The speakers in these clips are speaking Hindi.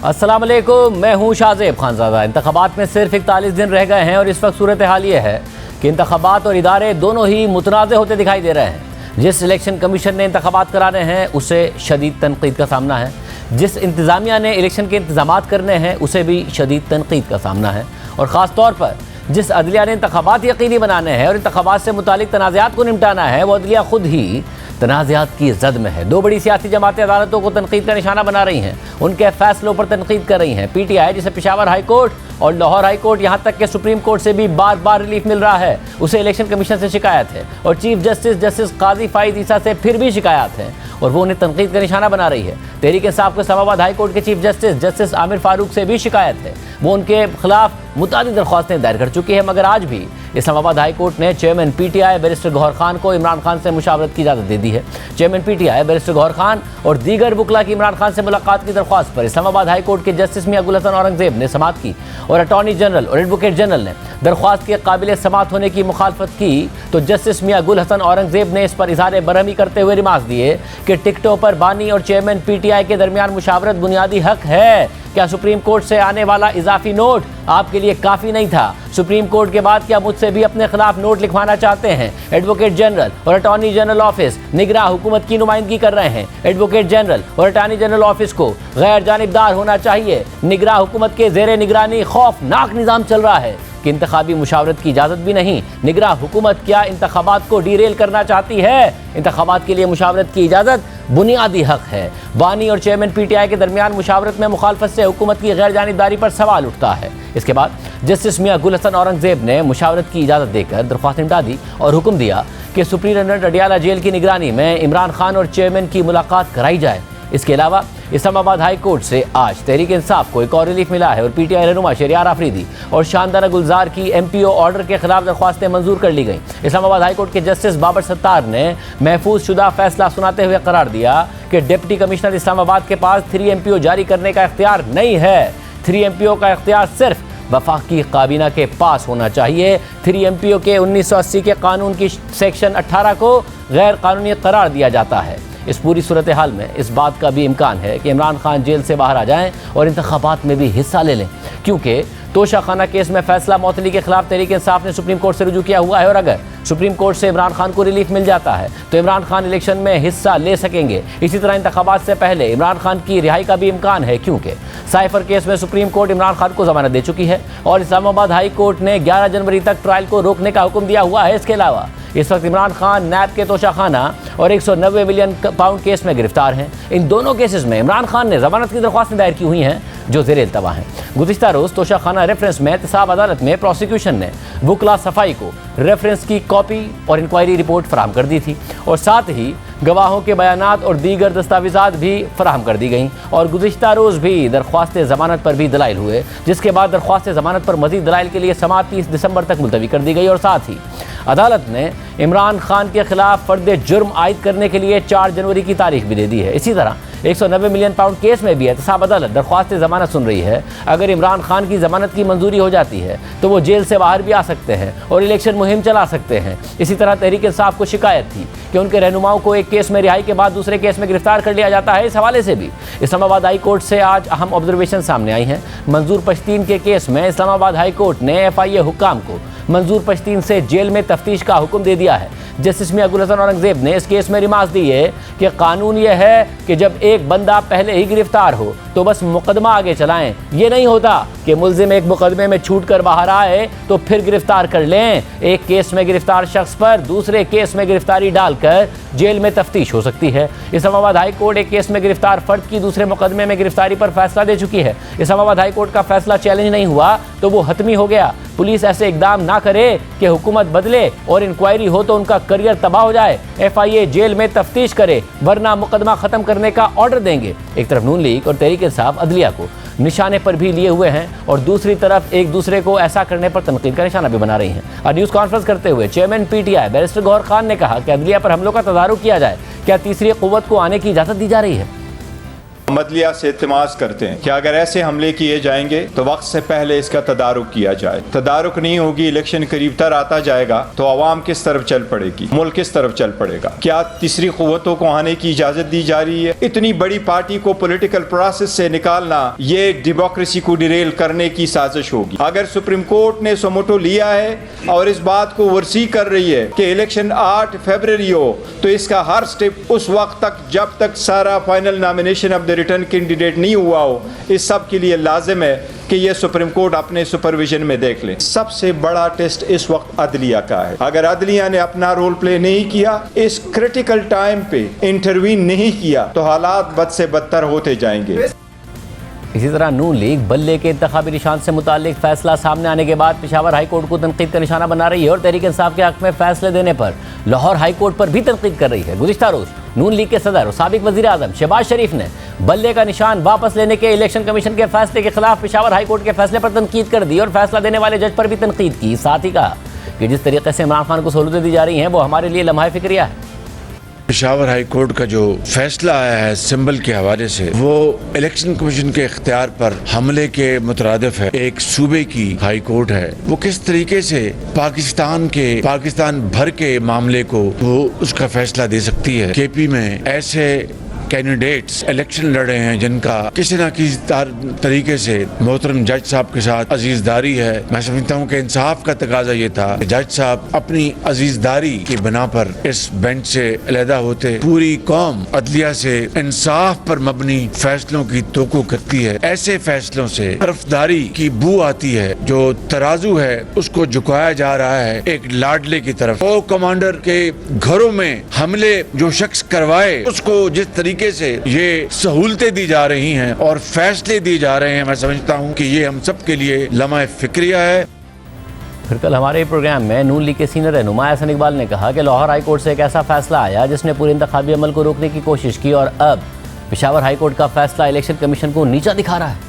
अस्सलाम वालेकुम, मैं हूँ शाहजेब खानज़ादा। इंतखाबात में सिर्फ 41 दिन रह गए हैं और इस वक्त सूरत हाल ये है कि इंतखाबात और इदारे दोनों ही मुतनाज़ होते दिखाई दे रहे हैं। जिस इलेक्शन कमीशन ने इंतखाबात कराने हैं उसे शदीद तनकीद का सामना है, जिस इंतज़ामिया ने इलेक्शन के इंतजामात करने हैं उसे भी शदीद तनकीद का सामना है, और ख़ास तौर पर जिस अदलिया ने इंतखाबात यकीनी बनाने हैं और इंतखाबात से मुतालिक तनाज़ात को निपटाना है वो अदलिया खुद ही तनाज़ात की जद में है। दो बड़ी सियासी जमातें अदालतों को तनकीद का निशाना बना रही हैं, उनके फैसलों पर तनकीद कर रही हैं। PTI जिसे पेशावर हाई कोर्ट और लाहौर हाई कोर्ट, यहाँ तक कि सुप्रीम कोर्ट से भी बार बार रिलीफ मिल रहा है, उसे इलेक्शन कमीशन से शिकायत है, और चीफ जस्टिस काजी फाइज ईसा से फिर भी शिकायत है और वो उन्हें तनकीद का निशाना बना रही है। तहरीक इंसाफ के इस्लामाबाद हाई कोर्ट के चीफ जस्टिस आमिर फारूक से भी शिकायत है, वो उनके खिलाफ मुतादिद दरख्वास्तें दायर कर चुकी है, मगर आज भी इस्लामाबाद हाई कोर्ट ने chairman PTI barrister Gauhar Khan को इमरान खान से मुशावरत की इजाज़त दे दी है। Chairman PTI barrister Gauhar Khan और दीगर वकला की इमरान खान से मुलाकात की दरख्वास्त पर इस्लामाबाद हाई कोर्ट के जस्टिस मियां गुल हसन औरंगजेब ने समाअत की और अटॉर्नी जनरल और एडवोकेट जनरल ने दरख्वास्त के काबिल समाअत होने की मुखालफत की, तो जस्टिस मियां गुल हसन औरंगजेब ने इस पर इज़हार बरहमी करते हुए रिमार्क दिए कि टिकटों पर बानी और चेयरमैन PTI के दरमियान मुशावरत बुनियादी हक है। क्या सुप्रीम कोर्ट से आने वाला इजाफी नोट आपके लिए काफ़ी नहीं था? सुप्रीम कोर्ट के बाद क्या मुझसे भी अपने खिलाफ नोट लिखवाना चाहते हैं? एडवोकेट जनरल और अटॉर्नी जनरल ऑफिस निगरां हुकूमत की नुमाइंदगी कर रहे हैं। एडवोकेट जनरल और अटॉर्नी जनरल ऑफिस को गैर जानिबदार होना चाहिए। निगरां हुकूमत के ज़ेरे निगरानी खौफनाक निज़ाम चल रहा है कि इंतखाबी मुशावरत की इजाज़त भी नहीं। निगरां हुकूमत क्या इंतखाबात को डीरेल करना चाहती है? इंतखाबात के लिए मुशावरत की इजाज़त बुनियादी हक है। बानी और चेयरमैन PTI के दरमियान मुशावरत में मुखालफत से हुकूमत की गैर जानिबदारी पर सवाल उठता है। इसके बाद जस्टिस मियां गुल हसन औरंगजेब ने मुशावरत की इजाज़त देकर दरख्वास्त निपटा दी और हुक्म दिया कि सुप्रीटेंडेंट अडियाला जेल की निगरानी में इमरान खान और चेयरमैन की मुलाकात कराई जाए। इसके अलावा इस्लामाबाद हाई कोर्ट से आज तहरीक इंसाफ को एक और रिलीफ मिला है और PTI रहनुमा शहरियार आफरीदी और शानदारा गुलजार की MPO ऑर्डर के खिलाफ दरख्वास्तें मंजूर कर ली गई। इस्लामाबाद हाई कोर्ट के जस्टिस बाबर सत्तार ने महफूज शुदा फैसला सुनाते हुए करार दिया कि डिप्टी कमिश्नर इस्लामाबाद के पास 3 MPO जारी करने का इख्तियार नहीं है। 3 MPO का इख्तियार सिर्फ वफाकी काबीना के पास होना चाहिए। 3 MPO के 1980 के कानून की सेक्शन 18 को गैर कानूनी करार दिया जाता है। इस पूरी सूरत हाल में इस बात का भी इम्कान है कि इमरान खान जेल से बाहर आ जाएं और इंतखाबात में भी हिस्सा ले लें, क्योंकि तोशाखाना केस में फैसला मौतली के खिलाफ तहरीक इंसाफ ने सुप्रीम कोर्ट से रुजू किया हुआ है, और अगर सुप्रीम कोर्ट से इमरान खान को रिलीफ मिल जाता है तो इमरान खान इलेक्शन में हिस्सा ले सकेंगे। इसी तरह इंतखाबात से पहले इमरान खान की रिहाई का भी इम्कान है, क्योंकि साइफर केस में सुप्रीम कोर्ट इमरान खान को जमानत दे चुकी है और इस्लामाबाद हाई कोर्ट ने 11 जनवरी तक ट्रायल को रोकने का हुक्म दिया हुआ है। इसके अलावा इस वक्त इमरान खान नैब के तोशाखाना और 190 मिलियन पाउंड केस में गिरफ्तार हैं। इन दोनों केसेस में इमरान खान ने जमानत की दरख्वास्तें दायर की हुई हैं जो ज़ेरे इल्तवा हैं। गुज़िश्ता रोज़ तोशाखाना रेफरेंस में एहतसाब अदालत में प्रोसिक्यूशन ने वकला सफाई को रेफरेंस की कॉपी और इंक्वायरी रिपोर्ट फराहम कर दी थी, और साथ ही गवाहों के बयानात और दीगर दस्तावेज़ात भी फराहम कर दी गई, और गुज़िश्ता रोज़ भी दरख्वास्त ज़मानत पर भी दलाइल हुए, जिसके बाद दरख्वास्त ज़मानत पर मज़ीद दलाइल के लिए समाअत 30 दिसंबर तक मुलतवी कर दी गई। और साथ ही अदालत ने इमरान खान के खिलाफ फर्द जुर्म आयद करने के लिए 4 जनवरी की तारीख भी दे दी है। इसी तरह 190 मिलियन पाउंड केस में भी एहतसाब अदालत दरख्वास्त ज़मानत सुन रही है। अगर इमरान खान की ज़मानत की मंजूरी हो जाती है तो वो जेल से बाहर भी आ सकते हैं और इलेक्शन मुहिम चला सकते हैं। इसी तरह तहरीक इंसाफ को शिकायत थी कि उनके रहनुमाओं को एक केस में रिहाई के बाद दूसरे केस में गिरफ्तार कर लिया जाता है। इस हवाले से भी इस्लामाबाद हाई कोर्ट से आज अहम ऑब्जर्वेशन सामने आई हैं। मंजूर पश्तीन के केस में इस्लामाबाद हाई कोर्ट ने FIA हुक्काम को मंजूर पश्तीन से जेल में तफ्तीश का हुक्म दे दिया है। जस्टिस मियां गुल हसन औरंगजेब ने इस केस में रिमार्क दी है कि कानून यह है कि जब एक बंदा पहले ही गिरफ्तार हो तो बस मुकदमा आगे चलाएं। ये नहीं होता कि मुल्जिम एक मुकदमे में छूट कर बाहर आए तो फिर गिरफ्तार कर लें। एक केस में गिरफ्तार शख्स पर दूसरे केस में गिरफ्तारी डालकर जेल में तफ्तीश हो सकती है। इस्लामाबाद हाई कोर्ट एक केस में गिरफ्तार फर्द की दूसरे मुकदमे में गिरफ्तारी पर फैसला दे चुकी है। इस्लामाबाद हाई कोर्ट का फैसला चैलेंज नहीं हुआ तो वो हतमी हो गया। पुलिस ऐसे इकदाम ना करे कि हुकूमत बदले और इंक्वायरी हो तो उनका करियर तबाह हो जाए। FIA जेल में तफ्तीश करे वरना मुकदमा खत्म करने का ऑर्डर देंगे। एक तरफ नून लीग और तहरीक इंसाफ अदलिया को निशाने पर भी लिए हुए हैं और दूसरी तरफ एक दूसरे को ऐसा करने पर तनकीद का निशाना भी बना रही हैं। और न्यूज़ कॉन्फ्रेंस करते हुए chairman PTI barrister Gauhar Khan ने कहा कि अदलिया पर हमलों का तदारुक किया जाए। क्या तीसरी क़ुव्वत को आने की इजाज़त दी जा रही है? मदलिया से इल्तिमास करते हैं कि अगर ऐसे हमले किए जाएंगे तो वक्त से पहले इसका तदारुक किया जाए। तदारुक नहीं होगी, इलेक्शन करीब तर आता जाएगा तो आवाम किस तरफ चल पड़ेगी, मुल्क किस तरफ चल पड़ेगा। क्या तीसरी कुव्वतों को आने की इजाजत दी जा रही है? इतनी बड़ी पार्टी को पॉलिटिकल प्रोसेस से निकालना ये डेमोक्रेसी को डिरेल करने की साजिश होगी। अगर सुप्रीम कोर्ट ने सोमोटो लिया है और इस बात को वर्सी कर रही है कि इलेक्शन 8 फरवरी हो, तो इसका हर स्टेप उस वक्त तक जब तक सारा final nomination of the return candidate नहीं हुआ हो, इस सब के लिए लाजिम है कि ये सुप्रीम कोर्ट अपने सुपरविजन में देख ले। सबसे बड़ा टेस्ट इस वक्त अदलिया का है। अगर अदलिया ने अपना रोल प्ले नहीं किया, इस क्रिटिकल टाइम पे इंटरवीन नहीं किया, तो हालात बद से बदतर होते जाएंगे। इसी तरह नून लीग बल्ले के इंतखाबी निशान से मुतालिक फैसला सामने आने के बाद पेशावर हाई कोर्ट को तनकीद का निशाना बना रही है और तहरीक इंसाफ के हक में फैसले देने पर लाहौर हाई कोर्ट पर भी तनकीद कर रही है। गुज़िश्ता रोज नून लीग के सदर और साबिक वज़ीर आज़म शहबाज शरीफ ने बल्ले का निशान वापस लेने के इलेक्शन कमीशन के फैसले के खिलाफ पेशावर हाई कोर्ट के फैसले पर तनकीद कर दी और फैसला देने वाले जज पर भी तनकीद की। साथ ही कहा कि जिस तरीके से इमरान खान को सहूलतें दी जा रही हैं वो हमारे लिए लम्हा फिक्रिया है। पेशावर हाई कोर्ट का जो फैसला आया है सिंबल के हवाले से, वो इलेक्शन कमीशन के इख्तियार पर हमले के मुतरादिफ है। एक सूबे की हाई कोर्ट है, वो किस तरीके से पाकिस्तान भर के मामले को वो उसका फैसला दे सकती है। केपी में ऐसे कैंडिडेट्स इलेक्शन लड़े हैं जिनका किसी न किसी तरीके से मोहतरम जज साहब के साथ अजीजदारी है। मैं समझता हूँ कि इंसाफ का तकाजा ये था कि जज साहब अपनी अजीजदारी की बिना पर इस बेंच से अलहदा होते। पूरी कौम अदलिया से इंसाफ पर मबनी फैसलों की तोको करती है। ऐसे फैसलों से तरफदारी की बू आती है। जो तराजू है उसको झुकाया जा रहा है एक लाडले की तरफ। वो कमांडर के घरों में हमले जो शख्स करवाए, उसको जिस तरीके से ये सहूलतें दी जा रही हैं और फैसले दिए जा रहे हैं, मैं समझता हूं कि ये हम सब के लिए लम्हा फिक्रिया है। फिर कल हमारे प्रोग्राम में नून लीग के सीनियर रहनुमा हसन इकबाल ने कहा कि लाहौर हाई कोर्ट से एक ऐसा फैसला आया जिसने पूरे इंतखाबी अमल को रोकने की कोशिश की और अब पेशावर हाई कोर्ट का फैसला इलेक्शन कमीशन को नीचा दिखा रहा है।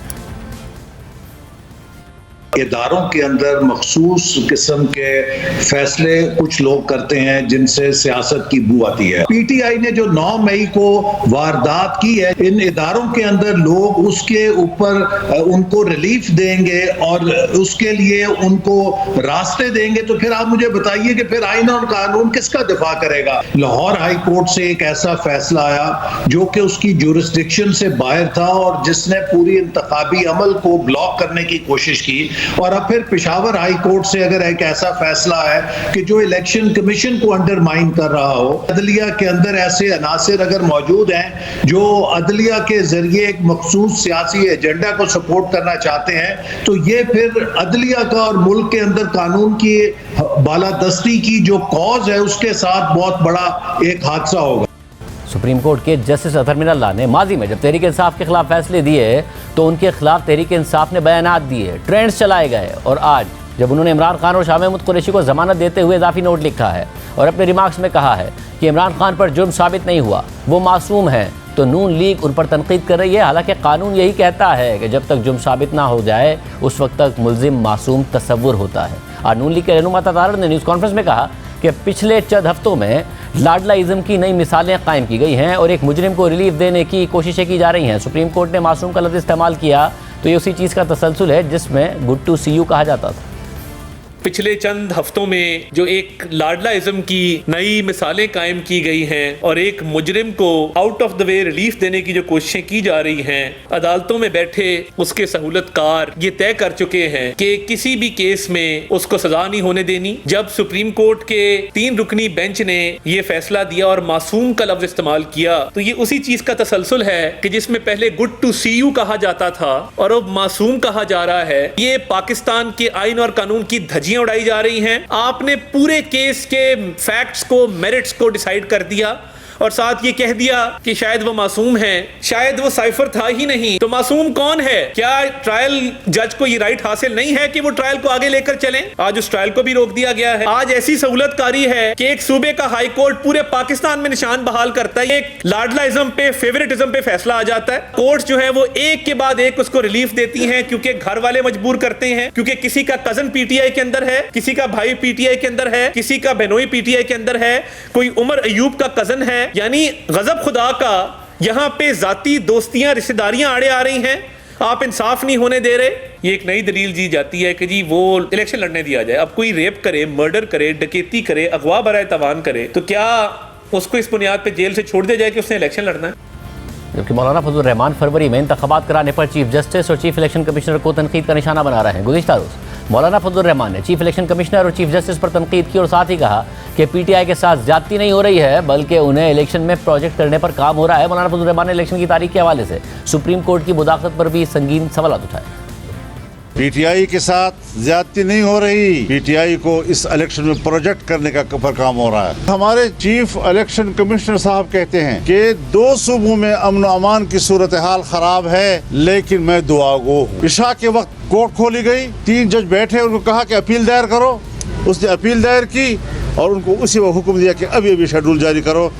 इदारों के अंदर मखसूस किस्म के फैसले कुछ लोग करते हैं जिनसे सियासत की बू आती है। पीटीआई ने जो 9 मई को वारदात की है, इन इदारों के अंदर लोग उसके ऊपर उनको रिलीफ देंगे और उसके लिए उनको रास्ते देंगे, तो फिर आप मुझे बताइए कि फिर आईन और कानून किसका दिफा करेगा। लाहौर हाई कोर्ट से एक ऐसा फैसला आया जो कि उसकी जुरिस्डिक्शन से बाहर था और जिसने पूरी इंतखाबी अमल को ब्लॉक करने की कोशिश की। और अब फिर पेशावर हाई कोर्ट से अगर एक ऐसा फैसला है कि जो इलेक्शन कमीशन को अंडरमाइन कर रहा हो, अदलिया के अंदर ऐसे अनासिर अगर मौजूद हैं जो अदलिया के जरिए एक मखसूस सियासी एजेंडा को सपोर्ट करना चाहते हैं, तो ये फिर अदलिया का और मुल्क के अंदर कानून की बालादस्ती की जो कॉज है उसके साथ बहुत बड़ा एक हादसा होगा। सुप्रीम कोर्ट के जस्टिस अतहर मिनल्लाह ने माजी में जब तहरीक इंसाफ के खिलाफ फैसले दिए तो उनके खिलाफ तहरीक इंसाफ ने बयानात दिए, ट्रेंड्स चलाए गए और आज जब उन्होंने इमरान खान और शाह महमूद कुरैशी को जमानत देते हुए इजाफी नोट लिखा है और अपने रिमार्क्स में कहा है कि इमरान खान पर जुर्म साबित नहीं हुआ, वो मासूम हैं, तो नून लीग उन पर तनकीद कर रही है। हालांकि कानून यही कहता है कि जब तक जुर्म साबित ना हो जाए उस वक्त तक मुल्जिम मासूम तस्वुर होता है। और नून लीग के रहनुमा तारड़ ने न्यूज़ कॉन्फ्रेंस में कहा कि पिछले चंद हफ्तों में लाडलाइज्म की नई मिसालें कायम की गई हैं और एक मुजरिम को रिलीफ देने की कोशिशें की जा रही हैं। सुप्रीम कोर्ट ने मासूम का लफ्ज़ इस्तेमाल किया तो ये उसी चीज़ का तसलसल है जिसमें गुड टू सी यू कहा जाता था। पिछले चंद हफ्तों में जो एक लाडलाइज्म की नई मिसालें कायम की गई हैं और एक मुजरिम को out of the way relief देने की जो कोशिशें की जा रही हैं, अदालतों में बैठे उसके सहूलतकार ये तय कर चुके हैं कि किसी भी केस में उसको सजा नहीं होने देनी। जब सुप्रीम कोर्ट के 3 रुकनी बेंच ने ये फैसला दिया और मासूम का लफ्ज इस्तेमाल किया, तो ये उसी चीज का तसलसल है कि जिसमें पहले गुड टू सी यू कहा जाता था और अब मासूम कहा जा रहा है। ये पाकिस्तान के आइन और कानून की धज्जियां उड़ाई जा रही हैं। आपने पूरे केस के फैक्ट्स को, मेरिट्स को डिसाइड कर दिया और साथ ये कह दिया कि शायद वो मासूम है, शायद वो साइफर था ही नहीं। तो मासूम कौन है? क्या ट्रायल जज को ये राइट हासिल नहीं है कि वो ट्रायल को आगे लेकर चलें? आज उस ट्रायल को भी रोक दिया गया है। आज ऐसी सहूलतकारी है कि एक सूबे का हाई कोर्ट पूरे पाकिस्तान में निशान बहाल करता है। एक लाडलाइज्म पे, फेवरेटिज्म पे फैसला आ जाता है। कोर्ट जो है वो एक के बाद एक उसको रिलीफ देती है क्योंकि घर वाले मजबूर करते हैं, क्योंकि किसी का कजन पीटीआई के अंदर है, किसी का भाई पीटीआई के अंदर है, किसी का बहनोई पीटीआई के अंदर है, कोई उमर अयूब का कजन है। यानी गजब खुदा का यहाँ पे जाती दोस्तियां रिश्तेदारियां आड़े आ रही हैं, आप इंसाफ नहीं होने दे रहे। ये एक नई दलील दी जाती है कि जी वो इलेक्शन लड़ने दिया जाए। अब कोई रेप करे, मर्डर करे, डकैती करे, अगवा बराए तवान करे, तो क्या उसको इस बुनियाद पे जेल से छोड़ दिया जाए कि उसने इलेक्शन लड़ना है? जबकि मौलाना फजल रहमान फरवरी में इंतखाबात कराने पर चीफ जस्टिस और चीफ इलेक्शन कमिश्नर को तनकीद का निशाना बना रहे हैं। गुज़िश्ता रोज़ मौलाना फजल रहमान ने चीफ इलेक्शन कमिश्नर और चीफ जस्टिस पर तनकीद की और साथ ही कहा कि पीटीआई के साथ ज्यादती नहीं हो रही है, बल्कि उन्हें इलेक्शन में प्रोजेक्ट करने पर काम हो रहा है। मौलाना फजल रहमान ने इलेक्शन की तारीख के हवाले से सुप्रीम कोर्ट की मुदाखलत पर भी संगीन सवाल उठाए। पीटीआई के साथ ज्यादती नहीं हो रही, पीटीआई को इस इलेक्शन में प्रोजेक्ट करने का पर काम हो रहा है। हमारे चीफ इलेक्शन कमिश्नर साहब कहते हैं कि 2 सूबों में अमन अमान की सूरत हाल खराब है, लेकिन मैं दुआगो हूँ। इशा के वक्त कोर्ट खोली गई, 3 जज बैठे, उनको कहा कि अपील दायर करो। उसने अपील दायर की और उनको उसी वक्त हुक्म दिया कि अभी शेड्यूल जारी करो।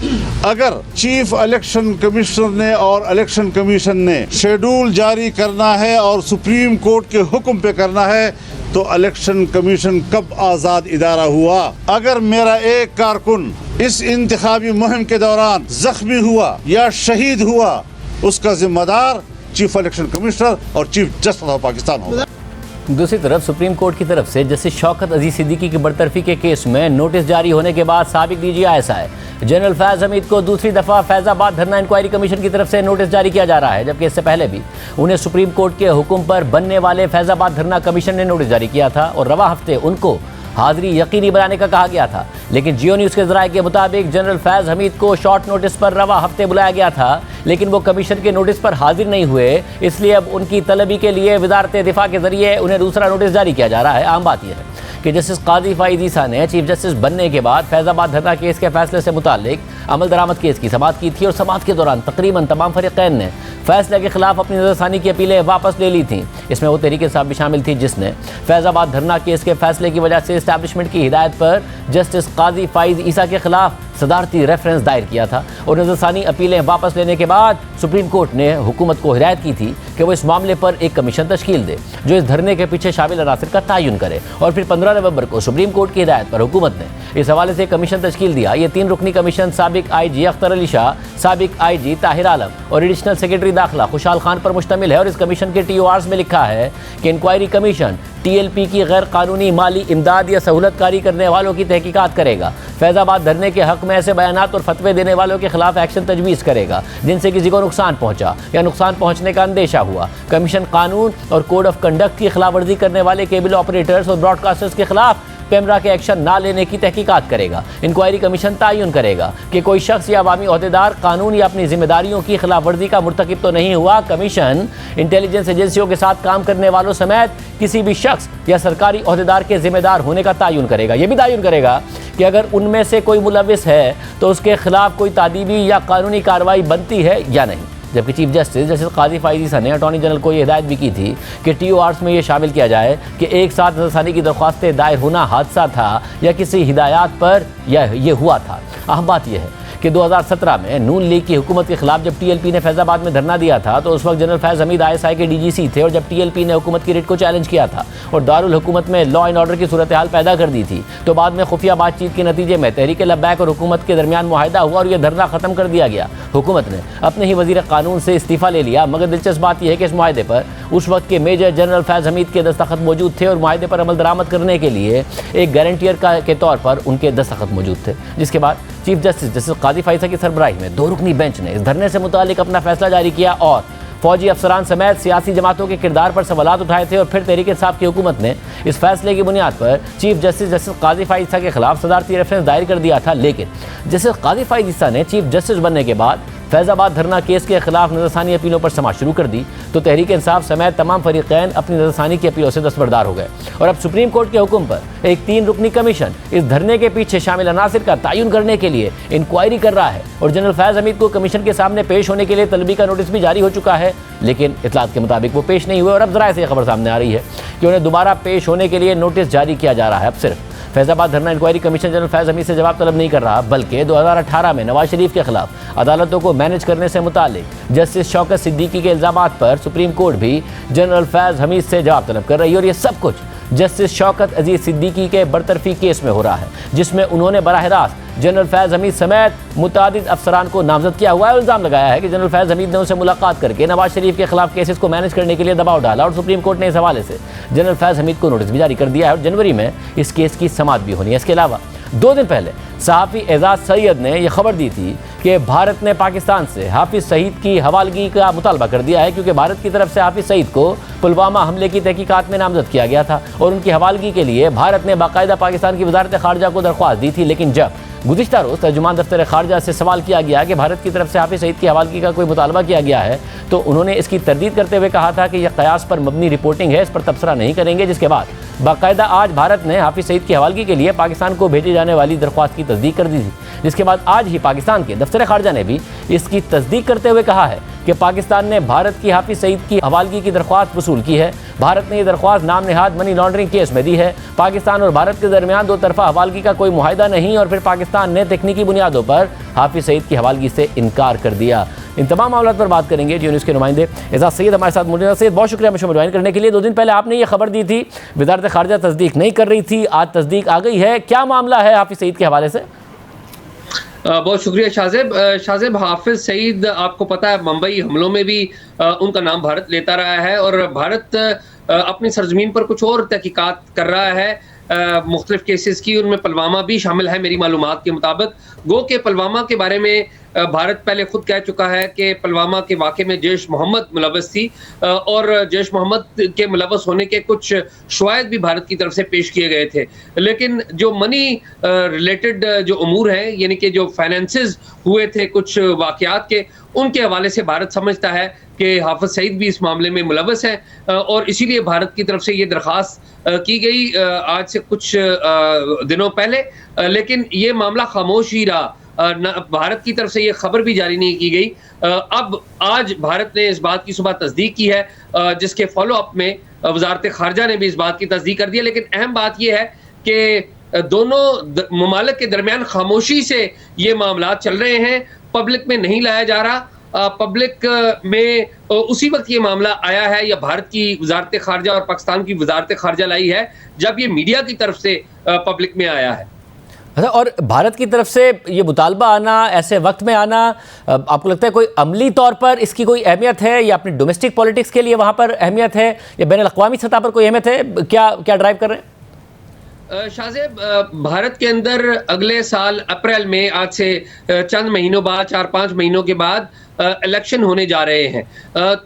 अगर चीफ इलेक्शन कमिश्नर ने और इलेक्शन कमीशन ने शेड्यूल जारी करना है और सुप्रीम कोर्ट के हुक्म पे करना है, तो इलेक्शन कमीशन कब आज़ाद इदारा हुआ? अगर मेरा एक कारकुन इस इंतखाबी मुहिम के दौरान जख्मी हुआ या शहीद हुआ, उसका जिम्मेदार चीफ इलेक्शन कमिश्नर और चीफ जस्टिस ऑफ पाकिस्तान होगा। दूसरी तरफ सुप्रीम कोर्ट की तरफ से जस्टिस शौकत अजीज सिद्दीकी की बरतरफी के केस में नोटिस जारी होने के बाद साबिक DG ISI general Faiz Hamid को दूसरी दफा फैजाबाद धरना इंक्वायरी कमीशन की तरफ से नोटिस जारी किया जा रहा है, जबकि इससे पहले भी उन्हें सुप्रीम कोर्ट के हुक्म पर बनने वाले फैजाबाद धरना कमीशन ने नोटिस जारी किया था और रवा हफ्ते उनको हाजिरी यकीनी बनाने का कहा गया था। लेकिन जियो न्यूज़ के ज़राए के मुताबिक जनरल फैज हमीद को शॉर्ट नोटिस पर रवा हफ्ते बुलाया गया था, लेकिन वो कमीशन के नोटिस पर हाजिर नहीं हुए, इसलिए अब उनकी तलबी के लिए वजारत दिफा के जरिए उन्हें दूसरा नोटिस जारी किया जा रहा है। आम बात यह है कि जस्टिस काजी फाइज ईसा ने चीफ जस्टिस बनने के बाद फैजाबाद धरना केस के फैसले से मुतालिक अमल दरामद केस की समाअत की थी और समाअत के दौरान तकरीबन तमाम फरीक़ैन ने फैसले के खिलाफ अपनी नज़रसानी की अपीलें वापस ले ली थी। इसमें वो तहरीक इंसाफ भी शामिल थी, जिसने फैजाबाद धरना केस के फैसले की वजह से इस्टेब्लिशमेंट की हिदायत पर जस्टिस काजी फाइज ईसा के खिलाफ सदारती रेफरेंस दायर किया था और नज़रसानी अपीलें वापस लेने के बाद सुप्रीम कोर्ट ने हुकूमत को हिदायत की थी कि वो इस मामले पर एक कमीशन तश्कील दे जो इस धरने के पीछे शामिल अनासिर का तयन करे। और फिर 15 नवंबर को सुप्रीम कोर्ट की हिदायत पर हुकूमत ने इस हवाले से कमीशन तश्कील दिया। ये 3 रुकनी कमीशन साबिक IG अख्तर अली शाह, साबिक IG ताहिर आलम और एडिशनल सेक्रेटरी दाखिला खुशहाल खान पर मुश्तमिल है और इस कमीशन के TORs में लिखा है कि इंक्वायरी कमीशन TLP की गैर कानूनी माली इमदाद या सहूलतकारी करने वालों की तहकीकात करेगा, फैजाबाद धरने के हक में ऐसे बयानात और फतवे देने वालों के खिलाफ एक्शन तजवीज़ करेगा जिनसे किसी को नुकसान पहुंचा या नुकसान पहुंचने का अंदेशा हुआ। कमीशन कानून और कोड ऑफ कंडक्ट की खिलाफ वर्जी करने वाले केबल ऑपरेटर्स और ब्रॉडकास्टर्स के खिलाफ पेमरा के एक्शन ना लेने की तहकीकात करेगा। इंक्वायरी कमीशन तयन करेगा कि कोई शख्स या अवामी ओहदेदार कानून या अपनी जिम्मेदारियों की खिलाफ वर्जी का मुर्तकिब तो नहीं हुआ। कमीशन इंटेलिजेंस एजेंसियों के साथ काम करने वालों समेत किसी भी शख्स या सरकारी ओहदेदार के जिम्मेदार होने का तयन करेगा। यह भी तयन करेगा कि अगर उनमें से कोई मुलविस है तो उसके खिलाफ कोई तादीबी या कानूनी कार्रवाई बनती है या नहीं। जबकि चीफ जस्टिस काजी फाइज ईसा ने अटॉर्नी जनरल को यह हिदायत भी की थी कि TORs में यह शामिल किया जाए कि एक साथ नज़रसानी की दरख्वास्तें दायर होना हादसा था या किसी हिदायत पर यह हुआ था। अहम बात यह है कि 2017 में नून लीग की हुकूमत के खिलाफ जब TLP ने फैजाबाद में धरना दिया था तो उस वक्त जनरल फैज हमीद ISI के DGC थे और जब TLP ने हुकूमत की रिट को चैलेंज किया था और दारुल हुकूमत में लॉ एंड ऑर्डर की सूरत हाल पैदा कर दी थी, तो बाद में खुफिया बातचीत के नतीजे में तहरीक लब्बैक और हुकूमत के दरमियान मुआहिदा हुआ और यह धरना ख़त्म कर दिया गया। हुकूमत ने अपने ही वज़ीर कानून से इस्तीफ़ा ले लिया, मगर दिलचस्प बात यह है कि इस मुआहिदे पर उस वक्त के मेजर जनरल फैज हमीद के दस्तखत मौजूद थे और मुआहिदे पर अमल दरामद करने के लिए एक गारंटियर के तौर पर उनके दस्तखत मौजूद थे। जिसके बाद चीफ जस्टिस काजी फाइसा की सरबराही में 2 रुकनी बेंच ने इस धरने से मुतालिक अपना फैसला जारी किया और फौजी अफसरान समेत सियासी जमातों के किरदार पर सवालात उठाए थे और फिर तहरीक इंसाफ की हुकूमत ने इस फैसले की बुनियाद पर चीफ जस्टिस काजी फाइसा के खिलाफ सदारती रेफरेंस दायर कर दिया था। लेकिन जस्टिस काजी फाइसा ने चीफ जस्टिस बनने के बाद फैजाबाद धरना केस के खिलाफ नज़रसानी अपीलों पर समाअत शुरू कर दी तो तहरीक इंसाफ समेत तमाम फरीक़ैन अपनी नज़रसानी की अपीलों से दस्तबरदार हो गए और अब सुप्रीम कोर्ट के हुक्म पर एक 3 रुकनी कमीशन इस धरने के पीछे शामिल अनासिर का तयन करने के लिए इंक्वायरी कर रहा है और जनरल फैज हमीद को कमीशन के सामने पेश होने के लिए तलबी का नोटिस भी जारी हो चुका है। लेकिन इतलात के मुताबिक वो पेश नहीं हुए और अब ज़राए से खबर सामने आ रही है कि उन्हें दोबारा पेश होने के लिए नोटिस जारी किया जा रहा है। अब सिर्फ फैजाबाद धरना inquiry commission general Faiz Hameed से जवाब तलब नहीं कर रहा, बल्कि 2018 में नवाज शरीफ के खिलाफ अदालतों को मैनेज करने से मुतालिक जस्टिस शौकत सिद्दीकी के इल्ज़ामात पर सुप्रीम कोर्ट भी जनरल फैज हमीद से जवाब तलब कर रही है। और ये सब कुछ जस्टिस शौकत अजीज सिद्दीकी के बरतरफी केस में हो रहा है, जिसमें उन्होंने बराह रास्त जनरल फैज़ हमीद समेत मुतादिद अफसरान को नामजद किया हुआ है। इल्ज़ाम लगाया है कि जनरल फैज़ हमीद ने उनसे मुलाकात करके नवाज शरीफ के खिलाफ केसेस को मैनेज करने के लिए दबाव डाला और सुप्रीम कोर्ट ने इस हवाले से जनरल फैज़ हमीद को नोटिस भी जारी कर दिया है और जनवरी में इस केस की समाअत भी होनी है। इसके अलावा 2 दिन पहले सहाफ़ी एजाज सैयद ने यह खबर दी थी कि भारत ने पाकिस्तान से हाफिज़ सईद की हवालगी का मुतालबा कर दिया है, क्योंकि भारत की तरफ से हाफिज़ सईद को पुलवामा हमले की तहकीकात में नामजद किया गया था और उनकी हवालगी के लिए भारत ने बाकायदा पाकिस्तान की वजारत खारजा को दरख्वास्त दी थी। लेकिन जब गुज़िश्ता रोज़ तर्जुमान दफ्तर खारजा से सवाल किया गया कि भारत की तरफ से हाफिज़ सईद की हवालगी का कोई मुतालबा किया गया है, तो उन्होंने इसकी तरदीद करते हुए कहा था कि यह कयास पर मबनी रिपोर्टिंग है, इस पर तबसरा नहीं करेंगे। जिसके बाद बाकायदा आज भारत ने हाफिज़ सईद की हवालगी के लिए पाकिस्तान को भेजे जाने वाली दरख्वास्त की तस्दीक कर दी थी, जिसके बाद आज ही पाकिस्तान के दफ्तर खारजा ने भी इसकी तस्दीक करते हुए कहा है कि पाकिस्तान ने भारत की हाफिज़ सईद की हवालगी की दरख्वास्त वसूल की है। भारत ने यह दरख्वास्त नाम नहाद मनी लॉन्ड्रिंग केस में दी है। पाकिस्तान और भारत के दरमियान 2 तरफा हवालगी का कोई मुआहिदा नहीं और फिर पाकिस्तान ने तकनीकी बुनियादों पर हाफिज़ सईद की हवालगी से इनकार कर दिया। इन तमाम मामलों पर बात करेंगे। जियो न्यूज़ के नुमाइंदे एजाज सैयद हमारे साथ मौजूद हैं। सैयद, बहुत शुक्रिया मुझे ज्वाइन करने के लिए। 2 दिन पहले आपने ये खबर दी थी, वजारत खारजा तस्दीक नहीं कर रही थी, आज तस्दीक आ गई है। क्या मामला है हाफिज़ सईद के हवाले से? बहुत शुक्रिया शाहजेब। हाफिज़ सईद, आपको पता है, मुंबई हमलों में भी उनका नाम भारत लेता रहा है और भारत अपनी सरजमीन पर कुछ और तहकीकात कर रहा है मुख्तलिफ केसेस की, उनमें पुलवामा भी शामिल है मेरी मालूमात के मुताबिक। गो के पुलवामा के बारे में भारत पहले खुद कह चुका है कि पुलवामा के वाक़े में जैश मोहम्मद मुलव्वस थी और जैश मोहम्मद के मुलव्वस होने के कुछ शवाहिद भी भारत की तरफ से पेश किए गए थे। लेकिन जो मनी रिलेटेड जो अमूर हैं, यानी कि जो फाइनेंसेस हुए थे कुछ वाक़यात के, उनके हवाले से भारत समझता है कि हाफिज़ सईद भी इस मामले में मुलव्वस हैं और इसीलिए भारत की तरफ से ये दरख्वास्त की गई आज से कुछ दिनों पहले। लेकिन ये मामला खामोश ही रहा, भारत की तरफ से ये खबर भी जारी नहीं की गई। अब आज भारत ने इस बात की सुबह तस्दीक की है, जिसके फॉलो अप में वजारत खारजा ने भी इस बात की तस्दीक कर दी है। लेकिन अहम बात यह है कि दोनों ममालिक के दरमियान खामोशी से ये मामला चल रहे हैं, पब्लिक में नहीं लाया जा रहा। पब्लिक में उसी वक्त ये मामला आया है या भारत की वजारत खारजा और पाकिस्तान की वजारत खारजा लाई है जब ये मीडिया की तरफ से पब्लिक में आया है। अच्छा, और भारत की तरफ से ये मुतालबा आना, ऐसे वक्त में आना, आपको लगता है कोई अमली तौर पर इसकी कोई अहमियत है या अपनी डोमेस्टिक पॉलिटिक्स के लिए वहाँ पर अहमियत है या बैन अल-अक़वामी सतह पर कोई अहमियत है? क्या ड्राइव कर रहे हैं? शाहजेब, भारत के अंदर अगले साल अप्रैल में, आज से चंद महीनों बाद, 4-5 महीनों के बाद इलेक्शन होने जा रहे हैं।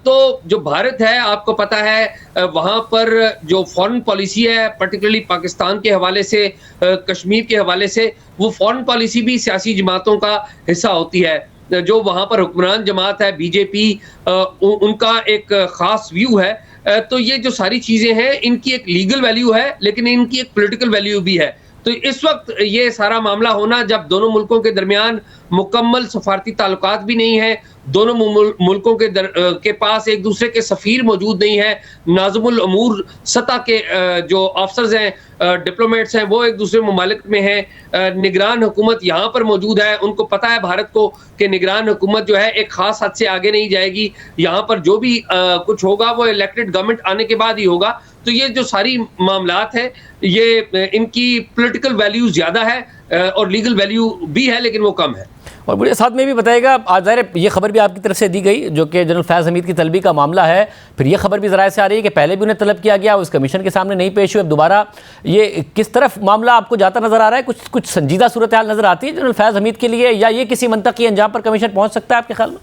तो जो भारत है, आपको पता है, वहाँ पर जो फॉरेन पॉलिसी है, पर्टिकुलरली पाकिस्तान के हवाले से, कश्मीर के हवाले से, वो फॉरेन पॉलिसी भी सियासी जमातों का हिस्सा होती है। जो वहाँ पर हुक्मरान जमात है बीजेपी, उनका एक ख़ास व्यू है। तो ये जो सारी चीज़ें हैं, इनकी एक लीगल वैल्यू है लेकिन इनकी एक पॉलिटिकल वैल्यू भी है। तो इस वक्त ये सारा मामला होना, जब दोनों मुल्कों के दरमियान मुकम्मल सफारती ताल्लुकात भी नहीं है, दोनों मुल्कों के पास एक दूसरे के सफ़ीर मौजूद नहीं है, नाज़िमुल अमूर सतह के जो अफसर्स हैं, डिप्लोमेट्स हैं, वो एक दूसरे ममालिक में हैं, निगरान हुकूमत यहाँ पर मौजूद है, उनको पता है भारत को कि निगरान हुकूमत जो है एक ख़ास हद से आगे नहीं जाएगी, यहाँ पर जो भी कुछ होगा वो इलेक्टेड गवर्नमेंट आने के बाद ही होगा। तो ये जो सारी मामलात है, ये इनकी पॉलिटिकल वैल्यू ज़्यादा है और लीगल वैल्यू भी है, लेकिन वो कम है। और मुझे साथ में भी बताएगा, आज ज़ाहिर ये खबर भी आपकी तरफ से दी गई जो कि जनरल फैज़ हमीद की तलबी का मामला है, फिर ये खबर भी ज़राए से आ रही है कि पहले भी उन्हें तलब किया गया, उस कमीशन के सामने नहीं पेश हुए, अब दोबारा ये किस तरफ मामला आपको जाता नज़र आ रहा है? कुछ संजीदा सूरत हाल नज़र आती है जनरल फैज़ हमीद के लिए, या ये किसी मंतकी अंजाम पर कमीशन पहुँच सकता है आपके ख्याल में?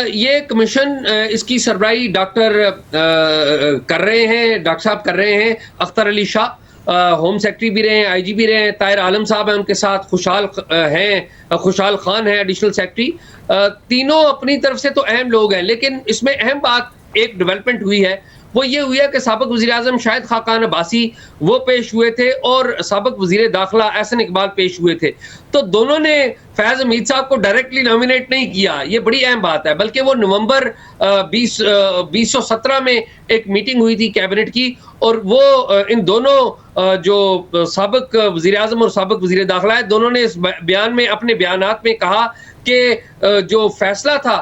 ये कमीशन, इसकी सरबराही डॉक्टर कर रहे हैं, डॉक्टर साहब कर रहे हैं, अख्तर अली शाह होम सेक्रेटरी भी रहे हैं, आईजी भी रहे हैं, ताहिर आलम साहब हैं उनके साथ, खुशहाल खान है एडिशनल सेक्रेटरी। तीनों अपनी तरफ से तो अहम लोग हैं, लेकिन इसमें अहम बात एक डेवलपमेंट हुई है, वो ये हुई है कि साबिक वज़ीर आज़म शाहिद खाकान अब्बासी वो पेश हुए थे और साबिक वज़ीर दाखिला एहसन इकबाल पेश हुए थे। तो दोनों ने फैज़ हमीद साहब को डायरेक्टली नॉमिनेट नहीं किया, ये बड़ी अहम बात है, बल्कि वो नवंबर 2017 में एक मीटिंग हुई थी कैबिनेट की और वो इन दोनों जो साबिक वज़ीर आज़म और साबिक वज़ीर दाखिला है, दोनों ने इस बयान में, अपने बयानात में कहा कि जो फैसला था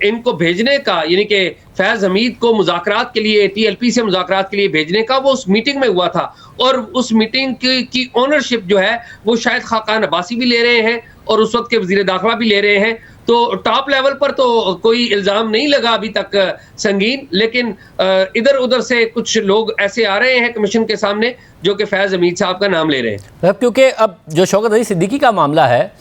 इनको भेजने का, यानी कि फैज हमीद को मुज़ाकरात के लिए, TLP से मुज़ाकरात के लिए भेजने का, वो उस मीटिंग में हुआ था। और उस मीटिंग की ओनरशिप जो है वो शायद खाकान अब्बासी भी ले रहे हैं और उस वक्त के वज़ीर दाखिला भी ले रहे हैं। तो टॉप लेवल पर तो कोई इल्ज़ाम नहीं लगा अभी तक संगीन, लेकिन इधर उधर से कुछ लोग ऐसे आ रहे हैं कमीशन के सामने जो कि फैज़ हमीद साहब का नाम ले रहे हैं। क्योंकि अब जो शौकत अली सिद्दीकी का मामला है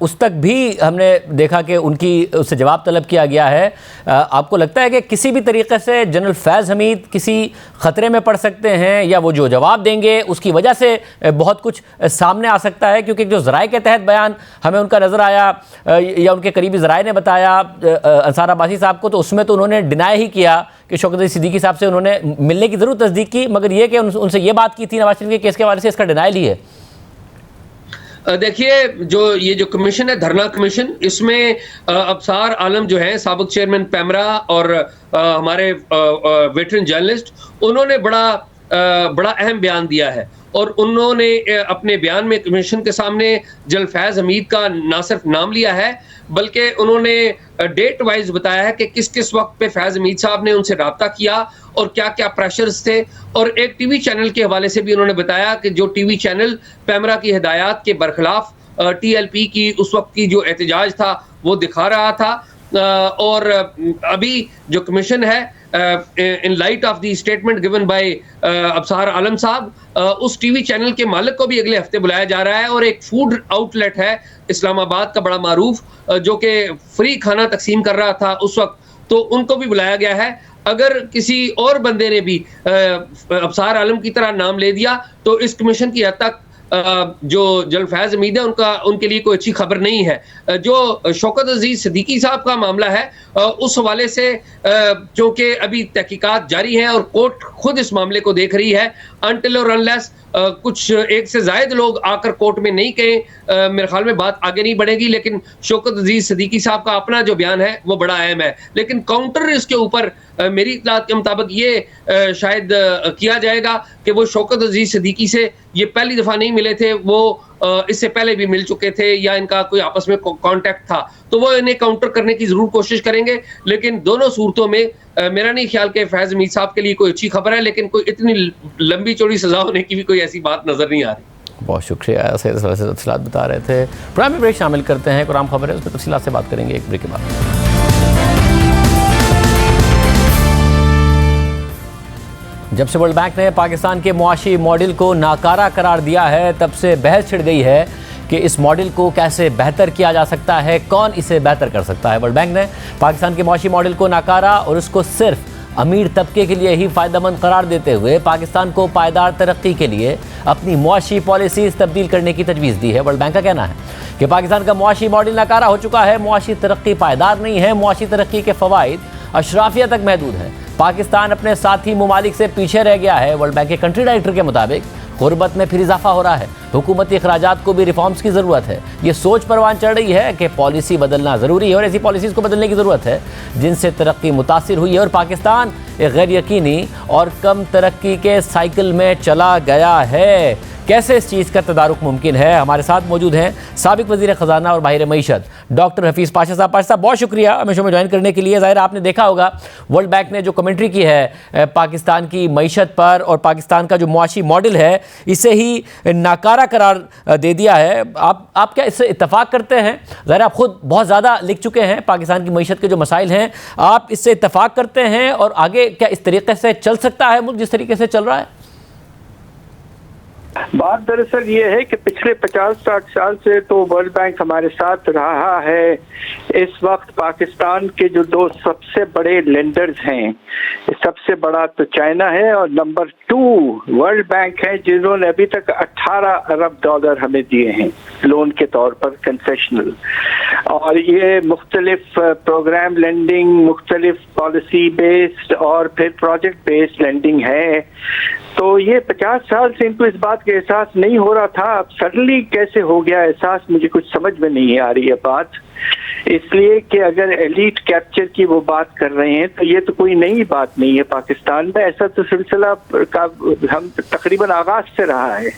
उस तक भी हमने देखा कि उससे जवाब तलब किया गया है। आपको लगता है कि किसी भी तरीके से जनरल फैज़ हमीद किसी ख़तरे में पड़ सकते हैं, या वो जो जवाब देंगे उसकी वजह से बहुत कुछ सामने आ सकता है? क्योंकि जो ज़राए के तहत बयान हमें उनका नज़र आया या उनके करीबी ज़राए ने बताया अंसार अब्बासी साहब को, तो उसमें तो उन्होंने डिनाई ही किया कि शौकत अली सिद्दीकी साहब से उन्होंने मिलने की ज़रूर तस्दीक की, मगर ये कि उनसे ये बात की थी नवाज शरीफ के केस के हवाले से, इसका डिनाइल ही है। देखिए, जो कमीशन है, धरना कमीशन, इसमें अब्सार आलम जो है साबिक चेयरमैन पैमरा और हमारे वेटरन जर्नलिस्ट, उन्होंने बड़ा अहम बयान दिया है। और उन्होंने अपने बयान में कमीशन के सामने जनरल फैज़ हमीद का ना सिर्फ नाम लिया है बल्कि उन्होंने डेट वाइज बताया है कि किस किस वक्त पे फैज़ हमीद साहब ने उनसे रब्ता किया और क्या क्या प्रेशर्स थे। और एक टीवी चैनल के हवाले से भी उन्होंने बताया कि जो टीवी चैनल पैमरा की हिदायत के बरखिलाफ TLP की उस वक्त की जो एहतजाज था वो दिखा रहा था। और अभी जो कमीशन है, in light of the statement given by Absar Alam साहब, उस टीवी चैनल के मालिक को भी अगले हफ्ते बुलाया जा रहा है। और एक फूड आउटलेट है इस्लामाबाद का बड़ा मारूफ, जो कि फ्री खाना तकसीम कर रहा था उस वक्त, तो उनको भी बुलाया गया है। अगर किसी और बंदे ने भी अब्सार आलम की तरह नाम ले दिया तो इस कमीशन की हद तक जो जनरल फैज़ हमीद है उनके लिए कोई अच्छी खबर नहीं है। जो शौकत अजीज सिद्दीकी साहब का मामला है, उस हवाले से चूंकि अभी तहकीकात जारी हैं और कोर्ट खुद इस मामले को देख रही है, अनटिल और अनलेस कुछ एक से ज्यादा लोग आकर कोर्ट में नहीं कहें, मेरे ख्याल में बात आगे नहीं बढ़ेगी। लेकिन शौकत अजीज सिद्दीकी साहब का अपना जो बयान है वो बड़ा अहम है। लेकिन काउंटर इसके ऊपर मेरी इत्तलात के मुताबिक ये शायद किया जाएगा कि वो शौकत अजीज सिद्दीकी से ये पहली दफा नहीं मिले थे, वो इससे पहले भी मिल चुके थे या इनका कोई आपस में कांटेक्ट था, तो वो इन्हें काउंटर करने की जरूर कोशिश करेंगे। लेकिन दोनों सूरतों में मेरा नहीं ख्याल कि फैज़ हमीद साहब के लिए कोई अच्छी खबर है, लेकिन कोई इतनी लंबी चौड़ी सजा होने की भी कोई ऐसी बात नजर नहीं आ रही। बहुत शुक्रिया, ऐसे तफसीलात बता रहे थे। प्रोग्राम में ब्रेक शामिल करते हैं, कुरान खबर है उसमें तफसीलात से बात करेंगे एक ब्रेक के बाद। जब से वर्ल्ड बैंक ने पाकिस्तान के मुआशी मॉडल को नाकारा करार दिया है, तब से बहस छिड़ गई है कि इस मॉडल को कैसे बेहतर किया जा सकता है, कौन इसे बेहतर कर सकता है। वर्ल्ड बैंक ने पाकिस्तान के मुआशी मॉडल को नाकारा और उसको सिर्फ अमीर तबके के लिए ही फ़ायदेमंद करार देते हुए पाकिस्तान को पायदार तरक्की के लिए अपनी मुआशी पॉलिसीज़ तब्दील करने की तजवीज़ दी है। वर्ल्ड बैंक का कहना है कि पाकिस्तान का मुआशी मॉडल नाकारा हो चुका है, मुआशी तरक्की पायदार नहीं है, मुआशी तरक्की के फ़वाइद अशराफिया तक महदूद हैं, पाकिस्तान अपने साथी ममालिक से पीछे रह गया है। वर्ल्ड बैंक के कंट्री डायरेक्टर के मुताबिक गुर्बत में फिर इजाफा हो रहा है, हुकूमती अखराजात को भी रिफॉर्म्स की ज़रूरत है। ये सोच परवान चढ़ रही है कि पॉलिसी बदलना ज़रूरी है और ऐसी पॉलिसीज़ को बदलने की ज़रूरत है जिनसे तरक्की मुतासिर हुई है और पाकिस्तान एक गैर यकीनी और कम तरक्की के साइकिल में चला गया है। कैसे इस चीज़ का तदारुक मुमकिन है? हमारे साथ मौजूद हैं साबिक वज़ीर ख़जाना और बाहिर मईशत डॉक्टर हफीज़ पाशा साहब। पाशा साहब, बहुत शुक्रिया हमें शो में ज्वाइन करने के लिए। ज़ाहिर आपने देखा होगा वर्ल्ड बैंक ने जो कमेंट्री की है पाकिस्तान की मईशत पर और पाकिस्तान का जो मुआशी मॉडल है इसे ही नाकारा करार दे दिया है। आप क्या इससे इत्तफाक करते हैं? ज़ाहिर आप ख़ुद बहुत ज़्यादा लिख चुके हैं पाकिस्तान की मईशत के जो मसाइल हैं, आप इससे इत्तफाक करते हैं और आगे क्या इस तरीके से चल सकता है मुल्क जिस तरीके से चल रहा है? बात दरअसल ये है कि पिछले 50-60 साल से तो वर्ल्ड बैंक हमारे साथ रहा है। इस वक्त पाकिस्तान के जो दो सबसे बड़े लेंडर्स हैं, सबसे बड़ा तो चाइना है और नंबर 2 वर्ल्ड बैंक है, जिन्होंने अभी तक 18 अरब डॉलर हमें दिए हैं लोन के तौर पर कंसेशनल। और ये मुख्तलिफ प्रोग्राम लेंडिंग, मुख्तलिफ पॉलिसी बेस्ड और फिर प्रोजेक्ट बेस्ड लेंडिंग है। तो ये 50 साल से इनको इस बात का एहसास नहीं हो रहा था, अब सडनली कैसे हो गया एहसास, मुझे कुछ समझ में नहीं आ रही है बात। इसलिए कि अगर एलीट कैप्चर की वो बात कर रहे हैं तो ये तो कोई नई बात नहीं है पाकिस्तान में, ऐसा तो सिलसिला का हम तकरीबन आगाज से रहा है।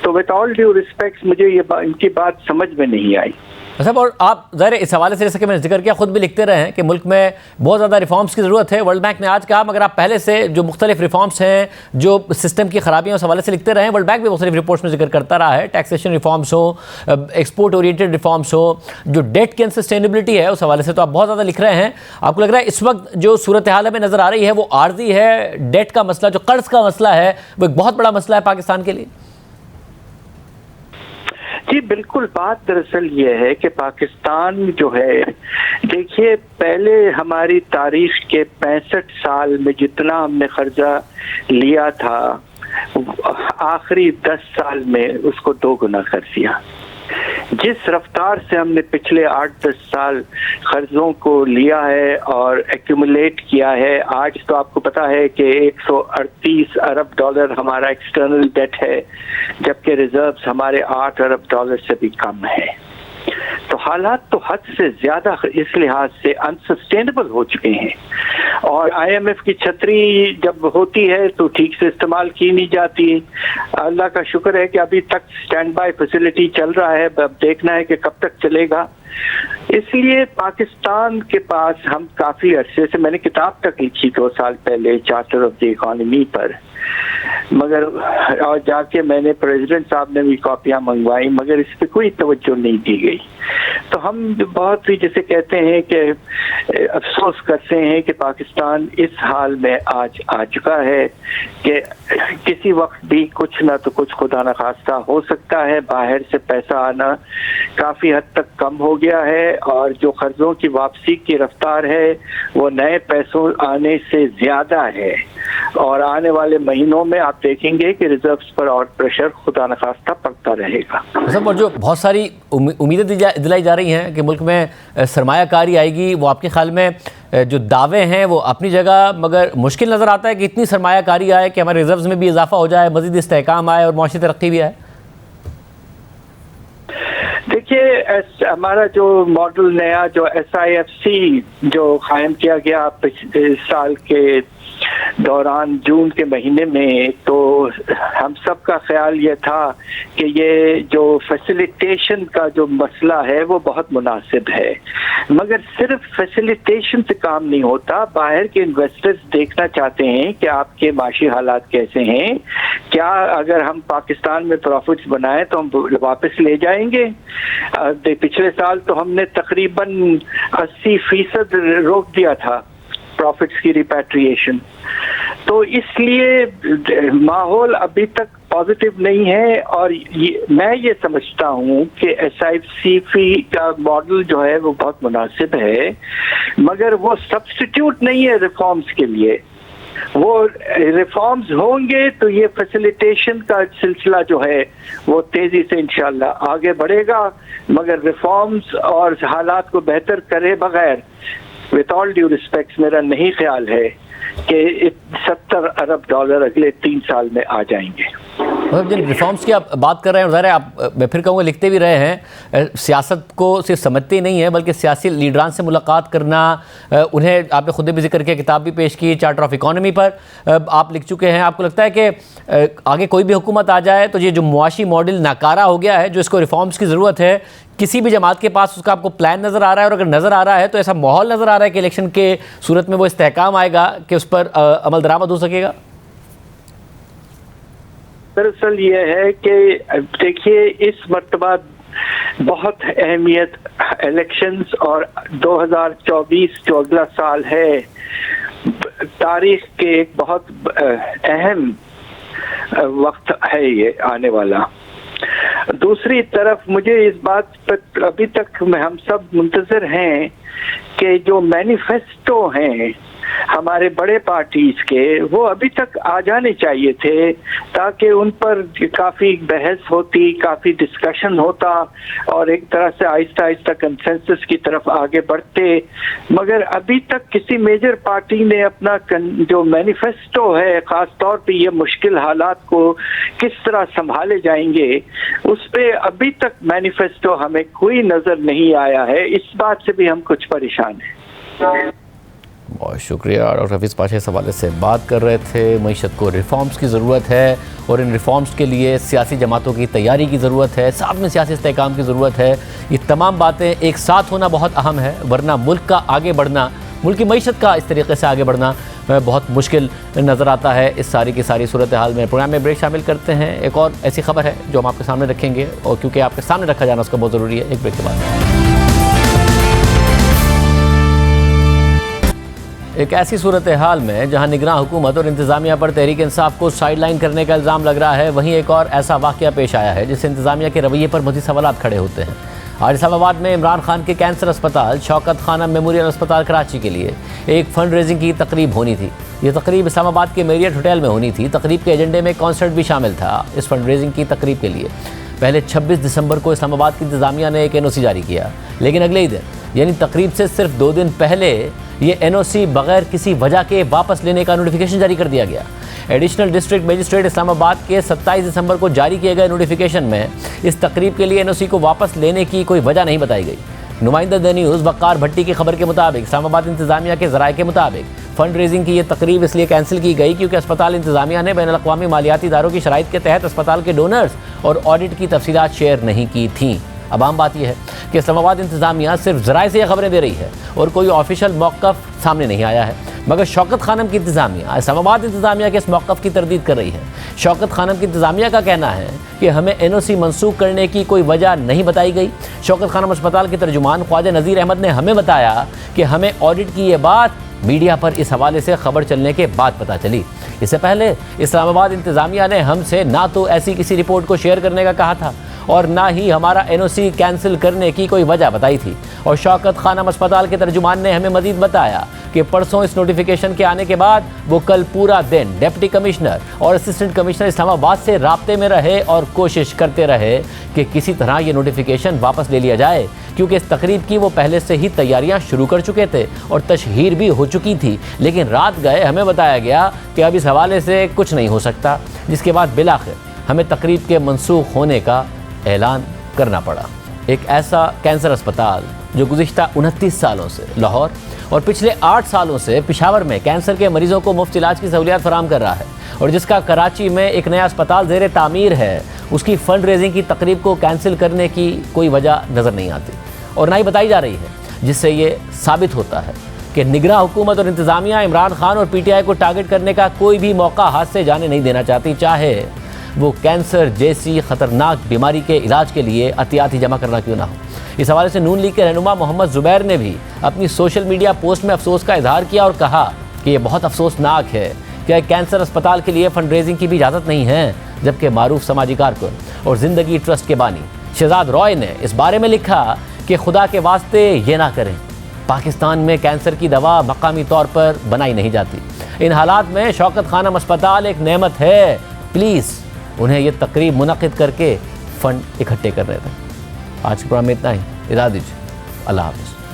तो विद ऑल ड्यू रिस्पेक्ट मुझे ये इनकी बात समझ में नहीं आई। साहब, और आप ज़ाहिर इस हवाले से जैसे कि मैंने जिक्र किया, खुद भी लिखते रहे हैं कि मुल्क में बहुत ज़्यादा रिफॉर्म्स की ज़रूरत है। वर्ल्ड बैंक ने आज कहा, मगर आप पहले से जो मुख्तलिफ रिफॉर्म्स हैं, जो सिस्टम की खराबियाँ उस हवाले से लिखते रहे हैं, वर्ल्ड बैंक भी मुख्तलिफ रिपोर्ट्स में जिक्र करता रहा है। टैक्सेशन रिफॉर्म्स हो, एक्सपोर्ट ओरिएंटेड रिफॉर्म्स हो, जो डेट की अनसस्टेनेबिलिटी है उस हवाले से तो आप बहुत ज़्यादा लिख रहे हैं। आपको लग रहा है इस वक्त जो सूरत हाल में नज़र आ रही है वो आर्जी है, डेट का मसला, जो कर्ज का मसला है, वो एक बहुत बड़ा मसला है पाकिस्तान के लिए? जी बिल्कुल, बात दरअसल ये है कि पाकिस्तान जो है, देखिए पहले हमारी तारीख के 65 साल में जितना हमने कर्जा लिया था, आखिरी 10 साल में उसको 2 गुना कर दिया। जिस रफ्तार से हमने पिछले 8-10 साल कर्जों को लिया है और एक्यूमुलेट किया है, आज तो आपको पता है कि 138 अरब डॉलर हमारा एक्सटर्नल डेट है, जबकि रिजर्व्स हमारे 8 अरब डॉलर से भी कम है। तो हालात तो हद से ज्यादा इस लिहाज से अनसस्टेनेबल हो चुके हैं, और IMF की छतरी जब होती है तो ठीक से इस्तेमाल की नहीं जाती। अल्लाह का शुक्र है कि अभी तक स्टैंड बाय फैसिलिटी चल रहा है, अब देखना है कि कब तक चलेगा। इसलिए पाकिस्तान के पास, हम काफी अरसे से, मैंने किताब तक लिखी 2 साल पहले चार्टर ऑफ द इकोनॉमी पर, मगर और जाके मैंने प्रेसिडेंट साहब ने भी कॉपियां मंगवाई, मगर इस पे कोई तवज्जो नहीं दी गई। तो हम बहुत ही जैसे कहते हैं कि अफसोस करते हैं कि पाकिस्तान इस हाल में आज आ चुका है कि किसी वक्त भी कुछ ना तो कुछ खुदा न खास्ता हो सकता है। बाहर से पैसा आना काफी हद तक कम हो गया है, और जो कर्जों की वापसी की रफ्तार है वो नए पैसों आने से ज्यादा है, और आने वाले महीनों में आप देखेंगे कि रिजर्व्स पर और प्रेशर खुदा न खास्ता पड़ता रहेगा। सब, और जो बहुत सारी उम्मीदें दिलाई जा रही हैं कि मुल्क में सरमायाकारी आएगी, वो आपके ख्याल में जो दावे हैं वो अपनी जगह, मगर मुश्किल नज़र आता है कि इतनी सरमायाकारी आए कि हमारे रिजर्व्स में भी इजाफा हो जाए, मज़ीद इस्तेहकाम आए और माशी तरक्की भी आए? देखिए, हमारा जो मॉडल नया जो SIFC जो कायम किया गया पिछले साल के दौरान जून के महीने में, तो हम सब का ख्याल ये था कि ये जो फैसिलिटेशन का जो मसला है वो बहुत मुनासिब है, मगर सिर्फ फैसिलिटेशन से काम नहीं होता। बाहर के इन्वेस्टर्स देखना चाहते हैं कि आपके माशी हालात कैसे हैं, क्या अगर हम पाकिस्तान में प्रॉफिट्स बनाएं तो हम वापस ले जाएंगे। पिछले साल तो हमने तकरीबन 80% रोक दिया था प्रॉफिट्स की रिपैट्रिएशन, तो इसलिए माहौल अभी तक पॉजिटिव नहीं है। और मैं ये समझता हूँ कि SIFC का मॉडल जो है वो बहुत मुनासिब है, मगर वो सब्स्टिट्यूट नहीं है रिफॉर्म्स के लिए। वो रिफॉर्म्स होंगे तो ये फैसिलिटेशन का सिलसिला जो है वो तेजी से इंशाल्लाह आगे बढ़ेगा, मगर रिफॉर्म्स और हालात को बेहतर करे बगैर, विथ ऑल ड्यू रिस्पेक्ट, मेरा नहीं ख्याल है कि 70 अरब डॉलर अगले 3 साल में आ जाएंगे। मतलब जिन रिफॉर्म्स की आप बात कर रहे हैं, ज़ाहिर है आप, मैं फिर कहूँगा, लिखते भी रहे हैं, सियासत को सिर्फ समझते ही नहीं है बल्कि सियासी लीडरान से मुलाकात करना, उन्हें आपने खुद भी जिक्र किया, किताब भी पेश की चार्टर ऑफ इकोनॉमी पर आप लिख चुके हैं। आपको लगता है कि आगे कोई भी हुकूमत आ जाए तो ये जो मुआशी मॉडल नाकारा हो गया है, जो इसको रिफॉर्म्स की ज़रूरत है, किसी भी जमात के पास उसका आपको प्लान नज़र आ रहा है, और अगर नज़र आ रहा है तो ऐसा माहौल नज़र आ रहा है कि इलेक्शन के सूरत में वो इस्तेहकाम आएगा कि उस पर अमल दरामद हो सकेगा? दरअसल ये है कि देखिए, इस मर्तबा बहुत अहमियत इलेक्शंस और 2024 जो अगला साल है, तारीख के एक बहुत अहम वक्त है ये आने वाला। दूसरी तरफ मुझे इस बात पर अभी तक हम सब मुंतजर हैं कि जो मैनिफेस्टो हैं हमारे बड़े पार्टीज के, वो अभी तक आ जाने चाहिए थे, ताकि उन पर काफ़ी बहस होती, काफ़ी डिस्कशन होता, और एक तरह से आहिस्ता आहिस्ता कंसेंसस की तरफ आगे बढ़ते। मगर अभी तक किसी मेजर पार्टी ने अपना जो मैनिफेस्टो है, ख़ास तौर पे ये मुश्किल हालात को किस तरह संभाले जाएंगे, उस पर अभी तक मैनिफेस्टो हमें कोई नज़र नहीं आया है। इस बात से भी हम कुछ परेशान हैं। बहुत शुक्रिया। डॉक्टर हफीज़ पाशा इस हवाले से बात कर रहे थे। मईशत को रिफॉर्म्स की ज़रूरत है और इन रिफॉर्म्स के लिए सियासी जमातों की तैयारी की ज़रूरत है, साथ में सियासी इस्तेहकाम की ज़रूरत है। ये तमाम बातें एक साथ होना बहुत अहम है, वरना मुल्क का आगे बढ़ना, मुल्क की मईशत का इस तरीके से आगे बढ़ना बहुत मुश्किल नज़र आता है इस सारी की सारी सूरत हाल में। प्रोग्राम में ब्रेक शामिल करते हैं। एक और ऐसी खबर है जो हम आपके सामने रखेंगे, और क्योंकि आपके सामने रखा जाना उसका बहुत ज़रूरी है। एक ब्रेक के बाद एक ऐसी सूरत हाल में जहां निगरान हुकूमत और इंतज़ामिया पर तहरीक इंसाफ को साइडलाइन करने का इल्ज़ाम लग रहा है, वहीं एक और ऐसा वाक़या पेश आया है जिससे इंतज़ामिया के रवैये पर मज़ीद सवालात खड़े होते हैं। आज इस्लामाबाद में इमरान खान के कैंसर अस्पताल शौकत खानम मेमोरियल अस्पताल कराची के लिए एक फंड रेजिंग की तकरीब होनी थी। ये तकरीब इस्लामाबाद के मेरियट होटल में होनी थी। तकरीब के एजेंडे में कॉन्सर्ट भी शामिल था। इस फंड रेजिंग की तकरीब के लिए पहले 26 दिसंबर को इस्लामाबाद की इंतज़ामिया ने एक NOC जारी किया, लेकिन अगले ही दिन यानी तकरीब से सिर्फ 2 दिन पहले ये NOC बगैर किसी वजह के वापस लेने का नोटिफिकेशन जारी कर दिया गया। एडिशनल डिस्ट्रिक्ट मजिस्ट्रेट इस्लामाबाद के 27 दिसंबर को जारी किए गए नोटिफिकेशन में इस तकरीब के लिए NOC को वापस लेने की कोई वजह नहीं बताई गई। नुमाइंदा द न्यूज़ वक़ार भट्टी की खबर के मुताबिक इस्लामाबाद इंतज़ामिया के ज़राए के मुताबिक फ़ंड रेजिंग की ये तकरीब इसलिए कैंसिल की गई क्योंकि अस्पताल इंतज़ामिया ने बैनुल अक़वामी मालियाती इदारों की शराइत के तहत अस्पताल के डोनर्स और ऑडिट की तफसीलात शेयर नहीं की थी। अब आम बात यह है कि इस्लामाबाद इंतज़ामिया सिर्फ ज़राए से ये खबरें दे रही है और कोई ऑफिशियल मौक़िफ़ सामने नहीं आया है, मगर शौकत खानम की इंतज़ामिया इस्लामाबाद इंतज़ामिया के इस मौक़िफ़ की तरदीद कर रही है। शौकत खानम की इंतज़ामिया का कहना है कि हमें NOC मनसूख करने की कोई वजह नहीं बताई गई। शौकत खानम अस्पताल के तर्जुमान ख्वाजा नज़ीर अहमद ने हमें बताया कि हमें ऑडिट की ये बात मीडिया पर इस हवाले से खबर चलने के बाद पता चली। इससे पहले इस्लामाबाद इंतज़ामिया ने हमसे ना तो ऐसी किसी रिपोर्ट को शेयर करने का कहा था और ना ही हमारा NOC कैंसिल करने की कोई वजह बताई थी। और शौकत खानम अस्पताल के तर्जुमान ने हमें मजीद बताया कि परसों इस नोटिफिकेशन के आने के बाद वो कल पूरा दिन डिप्टी कमिश्नर और असिस्टेंट कमिश्नर इस्लामाबाद से राब्ते में रहे और कोशिश करते रहे कि किसी तरह ये नोटिफिकेशन वापस ले लिया जाए, क्योंकि इस तकरीब की वो पहले से ही तैयारियां शुरू कर चुके थे और तशहीर भी हो चुकी थी। लेकिन रात गए हमें बताया गया कि अब इस हवाले से कुछ नहीं हो सकता, जिसके बाद बिलाखिर हमें तकरीब के मनसूख होने का ऐलान करना पड़ा। एक ऐसा कैंसर अस्पताल जो गुज़िश्ता 29 सालों से लाहौर और पिछले 8 सालों से पेशावर में कैंसर के मरीज़ों को मुफ्त इलाज की सहूलियात फराहम कर रहा है और जिसका कराची में एक नया अस्पताल ज़ेर तामीर है, उसकी फ़ंड रेजिंग की तकरीब को कैंसिल करने की कोई वजह नज़र नहीं आती और ना ही बताई जा रही है, जिससे ये साबित होता है कि निगरान हुकूमत और इंतज़ामिया इमरान खान और PTI को टारगेट करने का कोई भी मौका हाथ से जाने नहीं देना चाहती, चाहे वो कैंसर जैसी ख़तरनाक बीमारी के इलाज के लिए अतियाती जमा करना क्यों ना हो। इस हवाले से नून लीग के रहनुमा मोहम्मद ज़ुबैर ने भी अपनी सोशल मीडिया पोस्ट में अफसोस का इजहार किया और कहा कि ये बहुत अफसोसनाक है कि कैंसर अस्पताल के लिए फ़ंड रेजिंग की भी इजाज़त नहीं है, जबकि मारूफ समाजी कारकुन और ज़िंदगी ट्रस्ट के बानी शहजाद रॉय ने इस बारे में लिखा कि खुदा के वास्ते ये ना करें, पाकिस्तान में कैंसर की दवा मकामी तौर पर बनाई नहीं जाती। इन हालात में शौकत खानम अस्पताल एक नेमत है, प्लीज़ उन्हें ये तकरीब मुनक़िद करके फ़ंड इकट्ठे कर रहे थे। आज के प्रोग्राम में इतना ही, इजाज़त दीजिए, अल्लाह हाफ़िज़।